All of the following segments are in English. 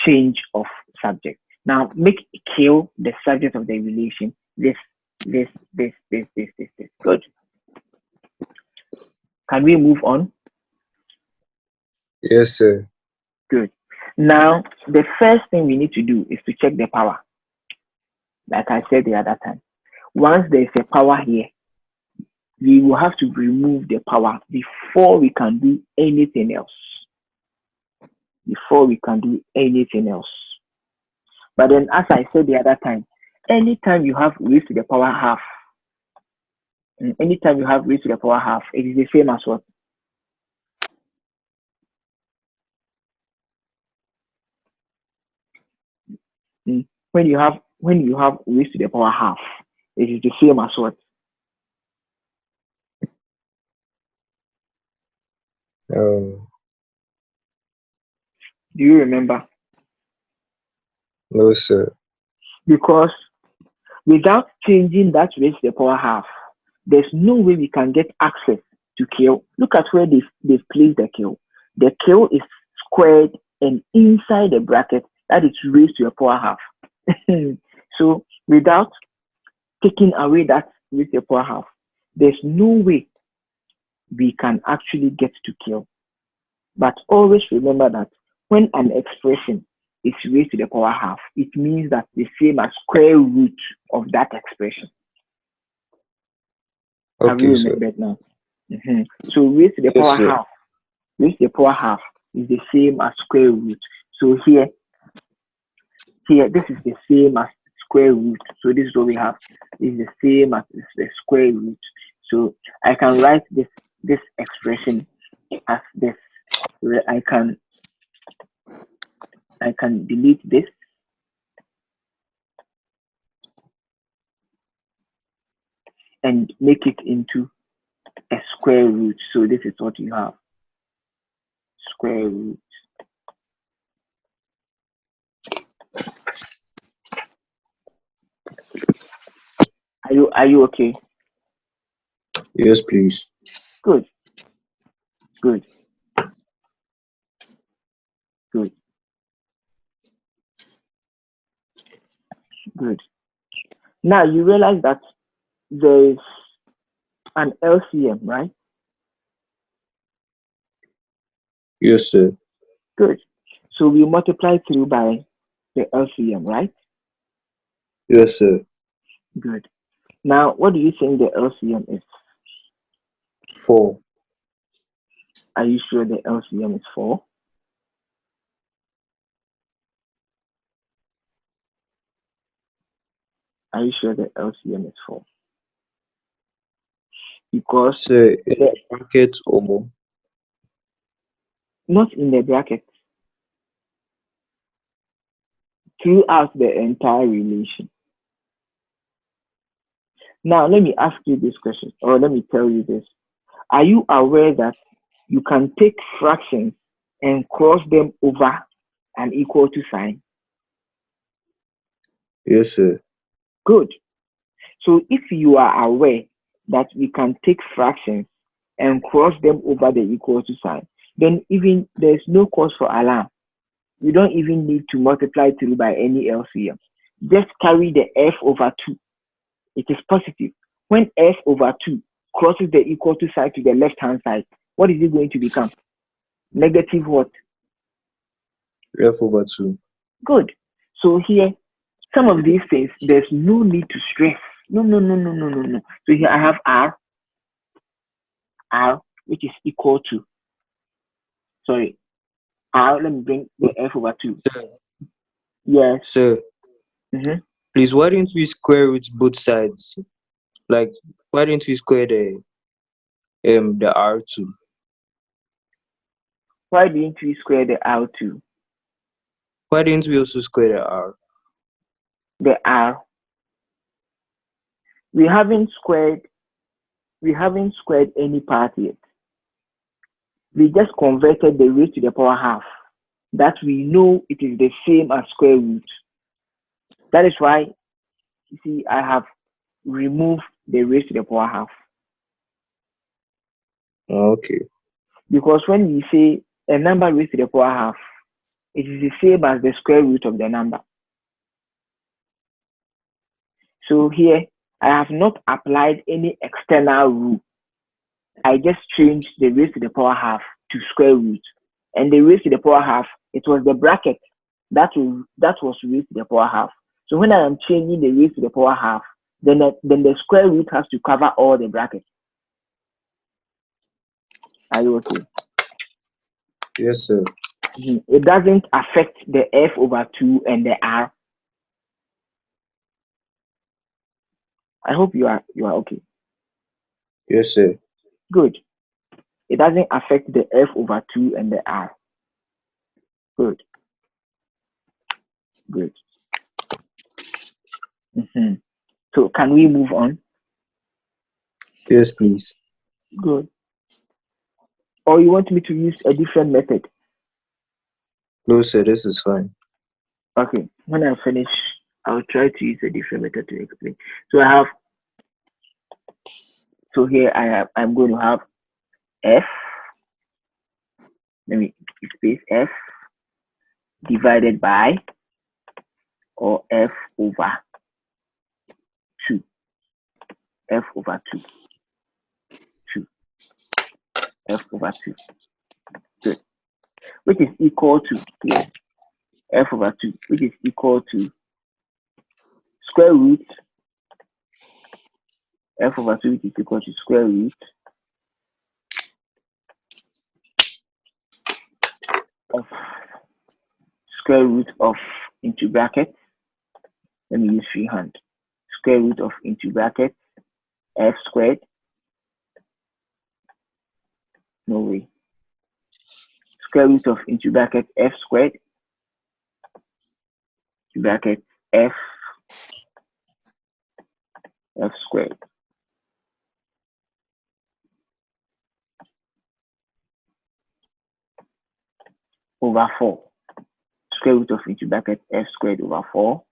change of subject. Now make kill the subject of the relation. This. Good. Can we move on? Yes, sir. Good. Now, the first thing we need to do is to check the power. Like I said the other time. Once there's a power here, we will have to remove the power before we can do anything else. But then, as I said the other time, anytime you have raised to the power half, it is the same as what? When you have raised to the power half, it is the same as what? Um, Do you remember? no, sir. Because without changing that raised to the power half, there's no way we can get access to kill. Look at where they've placed the kill. The kill is squared and inside the bracket that is raised to the power half. So without taking away that raised to the power half, there's no way we can actually get to kill. But always remember that when an expression is raised to the power half, it means that the same as square root of that expression. Have you Okay, sir. remembered now? So raised to the Yes, power sir. half. Raised to the power half is the same as square root. So here, this is the same as square root. So this is what we have. Is the same as the square root. So I can write this expression as this. I can delete this. And make it into a square root. So this is what you have. Square root. Are you okay? Yes, please. Good. Now you realize that there is an LCM, right? Yes, sir. Good. So we multiply through by the LCM, right? Yes, sir. Good. Now, what do you think the LCM is? 4. Are you sure the LCM is 4? Are you sure the LCM is 4? Because Sir, in the bracket or more? not in the bracket. Throughout the entire relation. Now, let me ask you this question, or let me tell you this. Are you aware that you can take fractions and cross them over an equal to sign? Yes, sir. Good. So if you are aware that we can take fractions and cross them over the equal to sign, then even there's no cause for alarm. You don't even need to multiply through by any LCM. Just carry the f over 2. It is positive. When f over 2 crosses the equal to sign to the left-hand side, what is it going to become? Negative what? F over 2. Good. So here, some of these things, there's no need to stress. No. So here I have R, which is equal to, sorry, R, let me bring the f over 2. Sir. Yes. Sir, please, why didn't we square root both sides? Like, why didn't we square the R2? Why didn't we square the R2? Why didn't we also square the R? The R. We haven't squared any part yet. We just converted the raised to the power half. That we know it is the same as square root. That is why, you see, I have removed the raised to the power half. Okay. Because when we say a number raised to the power half, it is the same as the square root of the number. So here, I have not applied any external rule. I just changed the raised to the power half to square root. And the raised to the power half, it was the bracket that was raised to the power half. So when I am changing the raised to the power half, then the square root has to cover all the brackets. Are you okay? Yes, sir. It doesn't affect the f over 2 and the r. I hope you are okay. Yes, sir. Good. It doesn't affect the f over 2 and the r. Good. Good. So can we move on? Yes, please. Good. Or you want me to use a different method? No, sir, this is fine. Okay. When I finish, I'll try to use a different method to explain. So here I'm going to have f, let me space f divided by, or f over 2. F over 2. 2. F over 2. Good. Which is equal to here. F over 2, which is equal to square root. F over 2, which is equal to square root of square root of into bracket. Let me use freehand. Square root of into bracket f squared. No way. Square root of into bracket f squared to bracket f squared over 4. Square root of into bracket f squared over 4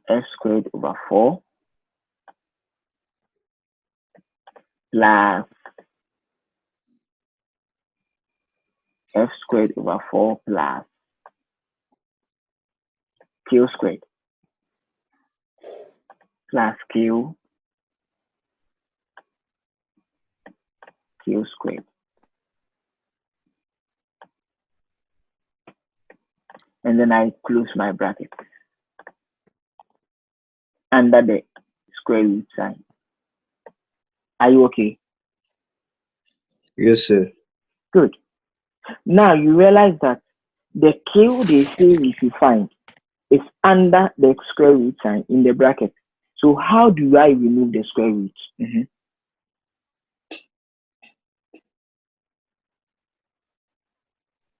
f squared over 4 plus f squared over 4 plus q squared plus q squared. And then I close my bracket under the square root sign. Are you okay? Yes, sir. Good. Now you realize that the q they say we should find is under the square root sign in the bracket. So how do I remove the square root?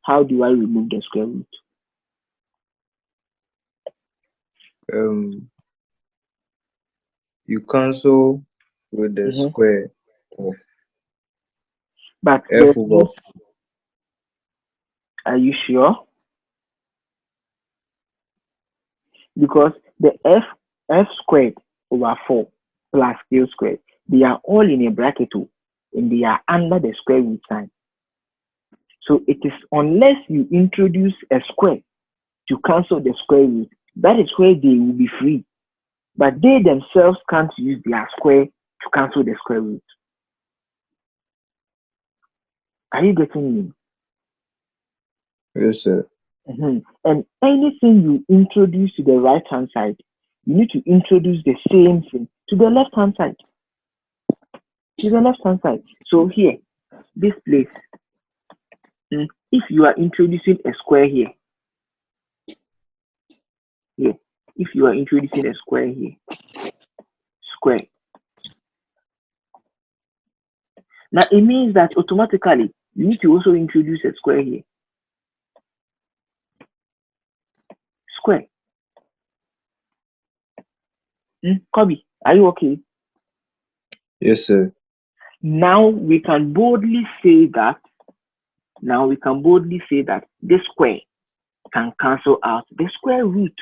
How do I remove the square root? You cancel with the square of But f over 4. Are you sure? Because the f squared over 4 plus q squared, they are all in a bracket and they are under the square root sign. So it is unless you introduce a square to cancel the square root, that is where they will be free. But they themselves can't use their square to cancel the square root. Are you getting me? Yes, sir. And anything you introduce to the right hand side, you need to introduce the same thing to the left hand side. To the left hand side. So here, this place, if you are introducing a square here, if you are introducing a square here, square. Now it means that automatically you need to also introduce a square here. Square. Kobe, are you okay? Yes, sir. Now we can boldly say that this square can cancel out the square root.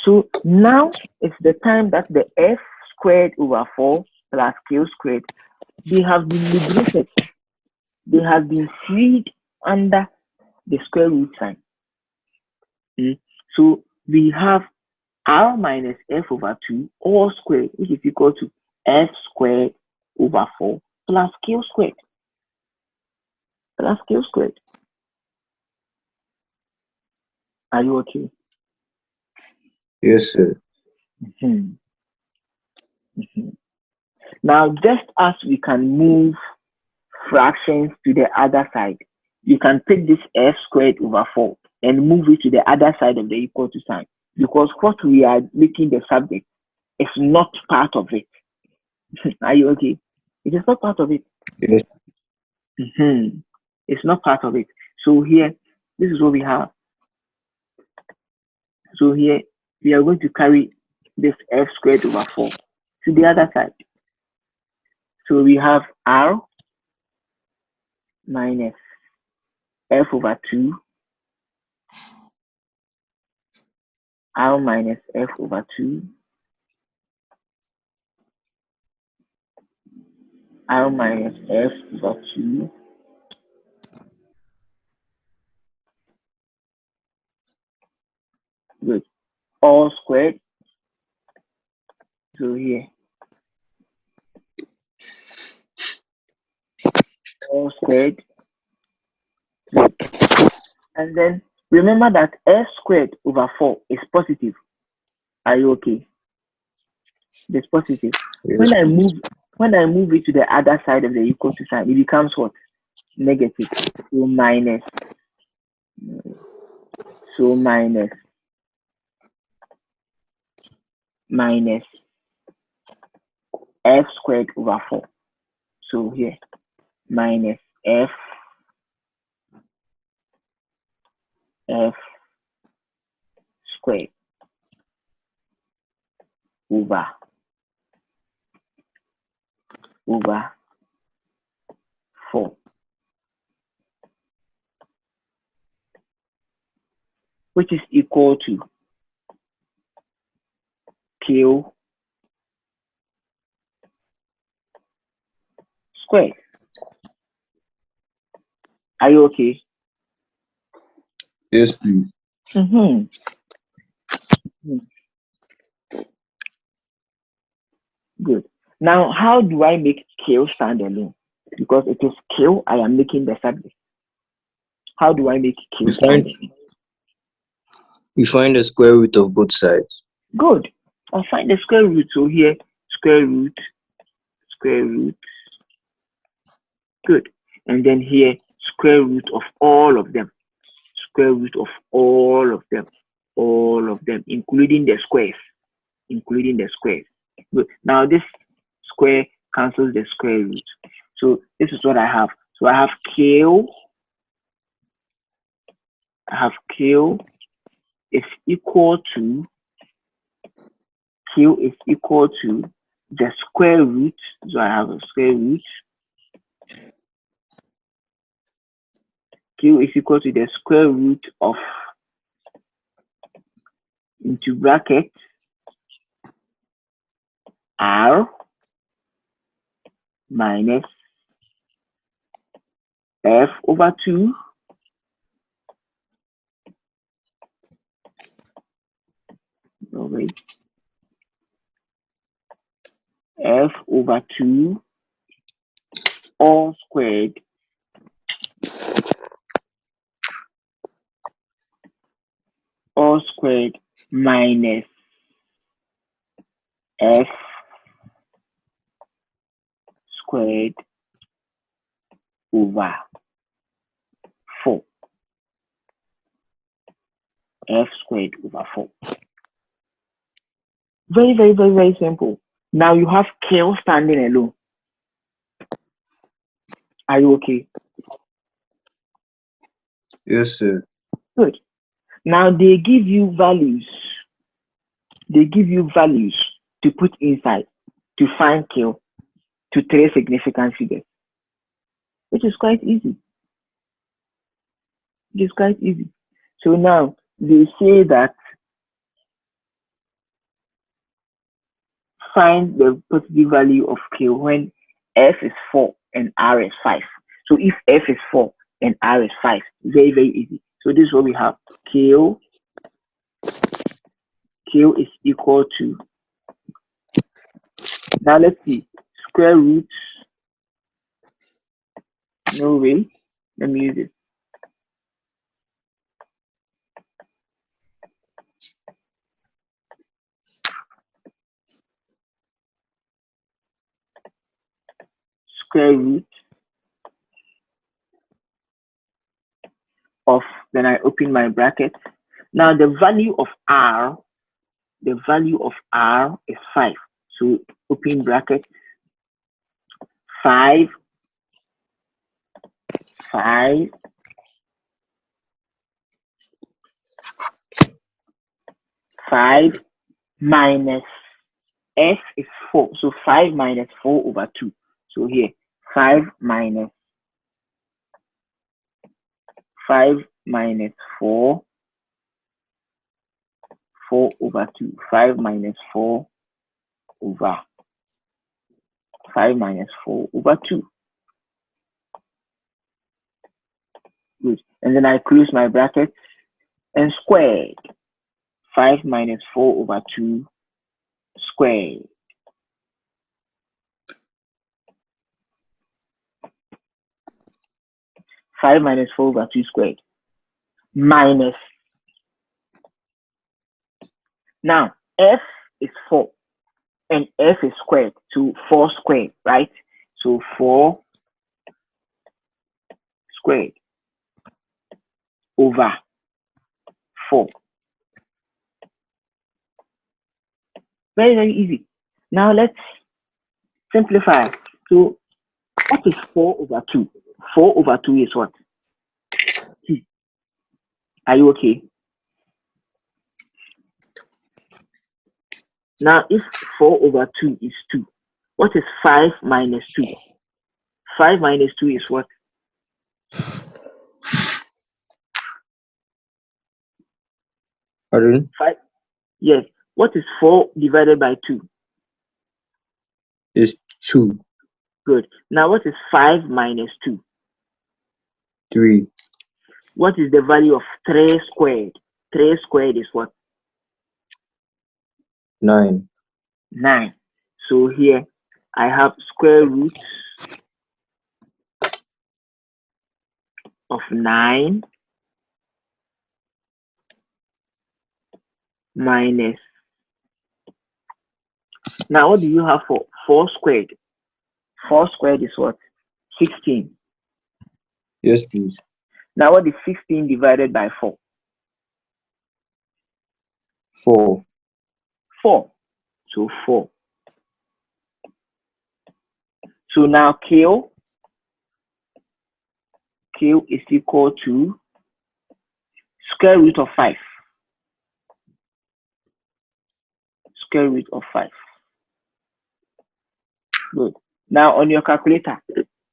So now it's the time that the f squared over 4 plus q squared they have been liberated. They have been freed under the square root sign. So we have r minus f over 2 all squared, which is equal to f squared over 4 plus q squared. Plus q squared. Are you okay? Yes, sir. Mm-hmm. Mm-hmm. Now, just as we can move fractions to the other side, you can take this f squared over 4 and move it to the other side of the equal to sign, because what we are making the subject is not part of it. Are you okay? It is not part of it. Yes. Mm-hmm. It's not part of it. So here, this is what we have. So here, we are going to carry this f squared over 4 to the other side. So we have r minus f over 2, r minus f over 2, r minus f over 2, with all squared. So here, all squared. Good. And then remember that f squared over 4 is positive. Are you okay? It's positive. Yes. When I move it to the other side of the equal to sign, it becomes what? Negative. So minus. So minus f squared over 4. So here, minus f squared over 4, which is equal to q squared. Are you okay? Yes, please. Mm-hmm. Good. Now, how do I make q stand alone? Because it is q I am making the subject. How do I make We q stand find alone? we find the square root of both sides. Good. I'll find the square root. So here, square root, square root. Good. And then here, square root of all of them. Square root of all of them, including the squares. Including the squares. Good. Now this square cancels the square root. So this is what I have. So I have q is equal to the square root. So I have a square root. Q is equal to the square root of, into bracket, r minus f over 2 over f over 2 all squared minus f squared over 4. F squared over 4. Very, very, very, very simple. Now you have Q standing alone. Are you okay? Yes, sir. Good. Now they give you values. They give you values to put inside to find Q to 3 significant figures, which is quite easy. It is quite easy. So now they say that find the positive value of Q when F is 4 and R is 5. So if F is 4 and R is 5, very, very easy. So this is what we have. Q is equal to, now let's see, square root, no way, let me use it. Square root of, then I open my bracket. Now the value of R is 5. So open bracket, 5 minus F is 4. So 5 minus 4 over 2. So here, 5 minus 4, 4 over 2. 5 minus 4 over 5 minus 4 over 2. Good. And then I close my bracket and squared. 5 minus 4 over 2 squared. Five minus 4 over 2 squared. Minus. Now, F is 4 and F is squared. So 4 squared, right? So 4 squared over 4. Very, very easy. Now let's simplify. So what is 4 over 2? 4 over 2 is what? 2. Are you okay? Now if 4 over 2 is 2, what is 5 minus 2? 5 minus 2 is what? Pardon? 5. Yes. What is 4 divided by 2? Is 2. Good. Now what is 5 minus 2? 3. What is the value of 3 squared? 3 squared is what? 9. 9. So here I have square root of 9 minus. Now what do you have for 4 squared? 4 squared is what? 16. Yes, please. Now what is 16 divided by 4? 4. 4. So 4. So now Q is equal to square root of 5. Square root of 5. Good. Now on your calculator,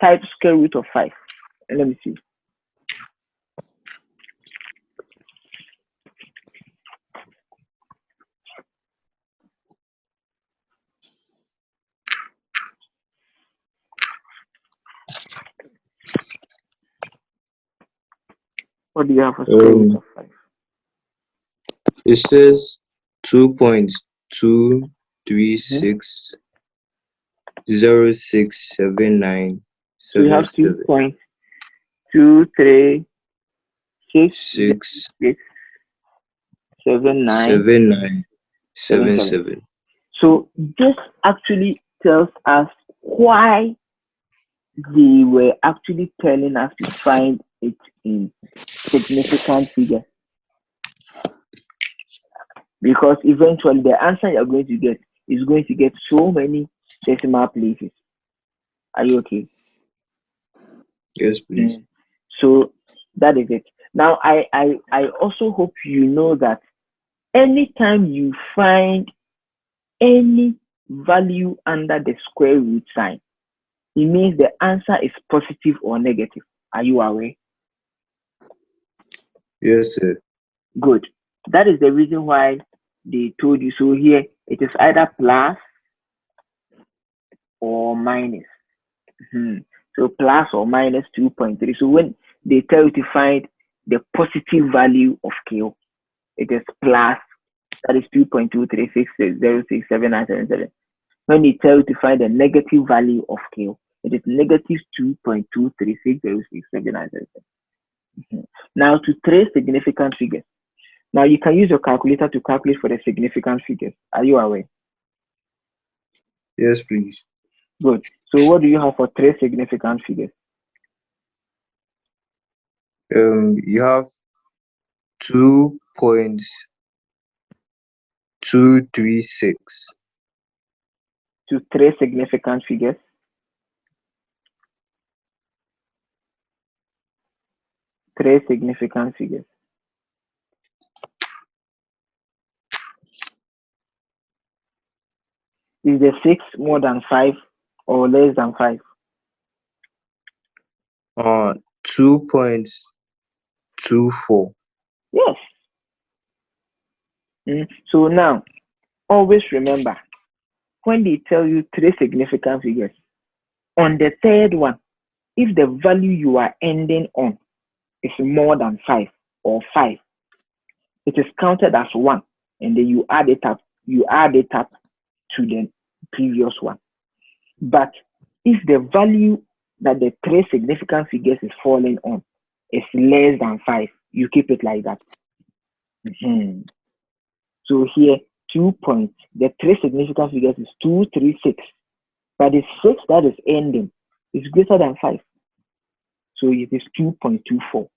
type square root of 5. And let me see. What do you have for square root of 5? It says 2.236067977. So we have 2.236767977. So this actually tells us why they were actually telling us to find it in significant figures. Because eventually the answer you're going to get is going to get so many decimal places. Are you okay? Yes, please. So that is it. Now I also hope you know that anytime you find any value under the square root sign, it means the answer is positive or negative. Are you aware? Yes, sir. Good. That is the reason why they told you. So here it is either plus or minus. So plus or minus 2.3. So when they tell you to find the positive value of K, it is plus, that is 2.236067977. When they tell you to find the negative value of K, it is negative 2.236067977. Now to trace significant figures. Now you can use your calculator to calculate for the significant figures. Are you aware? Yes, please. Good. So what do you have for three significant figures? You have 2.236. To three significant figures. Three significant figures. Is the 6 more than 5 or less than 5? 2.24. Yes. So now, always remember, when they tell you three significant figures, on the third one, if the value you are ending on is more than 5 or 5, it is counted as 1, and then you add it up to the previous one. But if the value that the three significant figures is falling on is less than 5, you keep it like that. So here, the three significant figures is 236, but the 6 that is ending is greater than 5. So it is 2.24.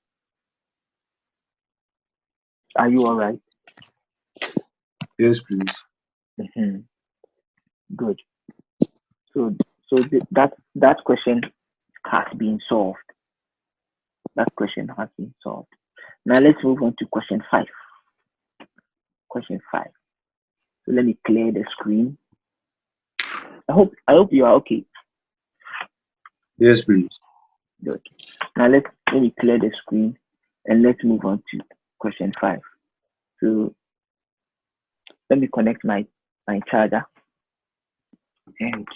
Are you all right? Yes, please. Good. So that question has been solved. That question has been solved. Now let's move on to question 5. Question 5. So let me clear the screen. I hope you are okay. Yes, please. Good. Now let me clear the screen and let's move on to question 5. So let me connect my charger. And